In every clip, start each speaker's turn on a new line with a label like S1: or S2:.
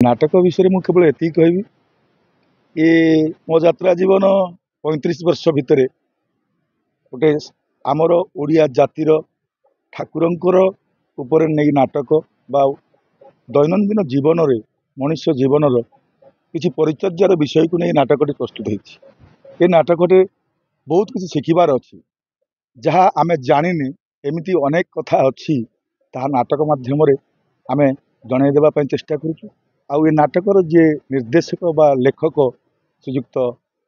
S1: नाटक विषय में केवल एति कहबी ये मो यात्रा जीवन 35 वर्ष भितर गोटे आमर ओडिया जातिर ठाकुरंकर उपर नहीं नाटक बा दैनंदिन जीवन रे मनुष्य जीवन किसी परिचर्यार विषय को नहीं नाटकटी प्रस्तुत होती। ये नाटकटे बहुत किसी शिखबार अच्छी जहाँ आम जाने एमती अनेक कथा अच्छी ता नाटक माध्यम आम जनईदेवाई चेष्टा करुँ। आउ ये नाटकर जे निर्देशक बा लेखक श्रीजुक्त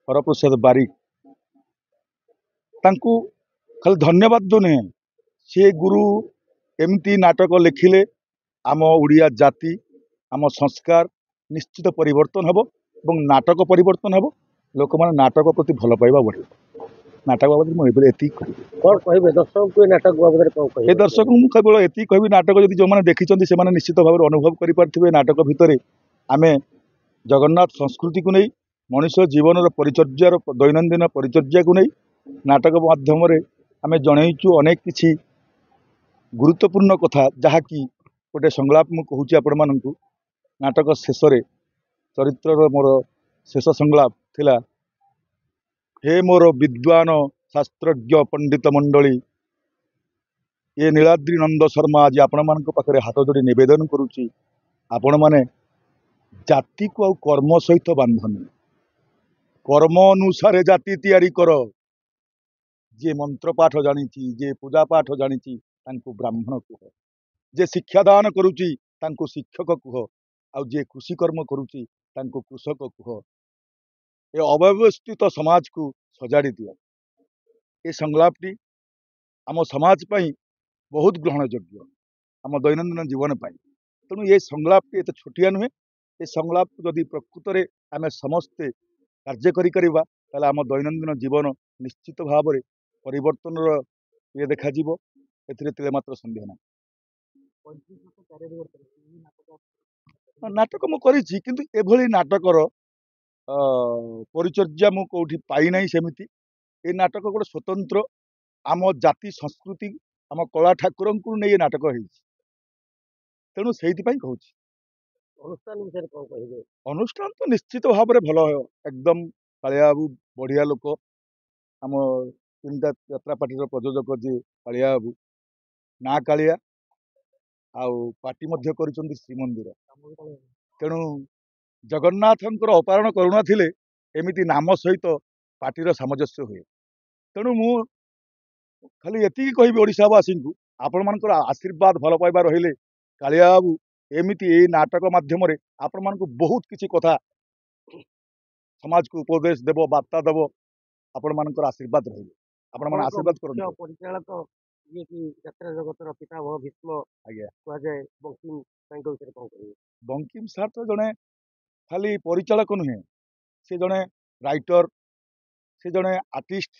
S1: हरप्रसाद बारिक तांकू खाली धन्यवाद दुहे सी गुरु एमती नाटक लिखिले आम ओडिया जाति आम संस्कार निश्चित परिवर्तन हम और नाटक परिवर्तन हम लोक मैंने नाटक प्रति भल पाइबा बढ़े। नाटक बाबद मुझे एति कह
S2: दर्शक को नाटक बाबद
S1: ये दर्शक मुझे केवल एति कह नाटक जब जो मैंने देखी से निश्चित भाव अनुभव करें नाटक भितर आम जगन्नाथ संस्कृति को नहीं मनुष्य जीवन परिचर्यार दैनंदिन परिचर्या को नहीं नाटक माध्यम आम जनईचु अनेक किसी गुरुत्वपूर्ण कथा जहाँकि गोटे संलाप मुझे कहूँ आपण मानू नाटक शेष चरित्र मोर शेष संलाप थिला हे मोर विद्वान शास्त्रज्ञ पंडित मंडली ये नीलाद्री नंद शर्मा आज आपण मान पाखे हाथ जोड़ी निवेदन करुच्ची आपण माने जाति को आ कर्म सहित बांधनी कर्म अनुसारे जाति तैयारी कर जे मंत्र पाठ जानी जे पूजा पाठ जानी ब्राह्मण कह जे शिक्षादान करुच्ची शिक्षक कह आ जे कृषि कर्म करुच्ची कृषक कह ये अव्यवस्थित समाज को सजाड़ी दिया। ये संलापटी आम समाज पाई बहुत ग्रहणयोग्य आम दैनंदिन जीवन पाई तेणु ये संलापटी एत छोटिया नुहे ये संलाप जदि प्रकृत में आम समस्ते कार्य करिबा ताले आम दैनंदिन जीवन निश्चित भाव में परिवर्तन ये देखा एथिरे मात्र संदेह ना। नाटक मु करिछि किंतु एभली नाटकर परिचर्या मु कोठी पाई नाही सेमिति ए नाटक गोटे स्वतंत्र आम जाति संस्कृति आम कला ठाकुर को नहीं नाटक हो तेणु से कहूँ अनुष्ठान तो निश्चित भाव में भल एकदम कालिया बाबू बढ़िया लोक आम तीनटा यात्रा पार्टी प्रयोजक जी कालिया बाबू ना कालिया आउ पार्टी मध्य करिसंदी श्रीमंदिर तेणु जगन्नाथंकर अपहरण करुणा थिले एमिति नाम सहित पार्टीर सामंजस्य हुए तेणु मु खाली एति कहबी ओडिशावासी को आपण मानकर आशीर्वाद भल पाइबा रहिले कालिया बाबू एमिति ए नाटक माध्यम आपण मानक बहुत किसी कथा समाज को उपदेश देव वार्ता देव आपण मानकर आशीर्वाद रहिले आपण मान आशीर्वाद करन
S2: परिचालक ये कि यात्रा जगतर पितामह भीष्म
S1: आज्ञा
S2: कह जाए बंकिम तांको विषय कौन कहिबे।
S1: बंकिम सार तो जड़े खाली परिचालक नुहे से जड़े राइटर से जड़े आर्टिस्ट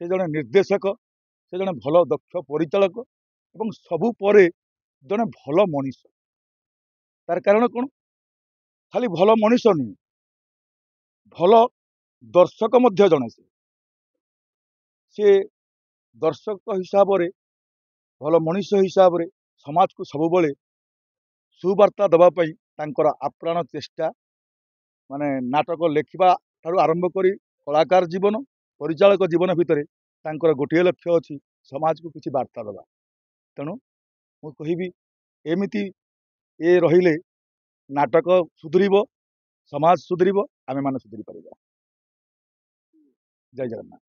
S1: से जड़े निर्देशक से जड़े भल दक्ष परिचालक एवं सबु परे जड़े भल मनीष तार कारण कौन खाली भल मनीष नुहे भल दर्शक मध्य जड़े से दर्शक हिसाब रे भल मनीष हिसाब रे समाज को सब बेले सुवार्ता देवाई तांकर आप्राण चेष्टा माने नाटक लेखिबा ठारू आरंभ करी कलाकार जीवन परिचालक जीवन भितर तांकर गोटे लक्ष्य अच्छी समाज को किसी वार्ता देवा तेणु मु कहबी एमिति ये रहिले नाटक सुधरिब समाज सुधरिब आमे माने सुधरी परिबा। जय जगन्नाथ।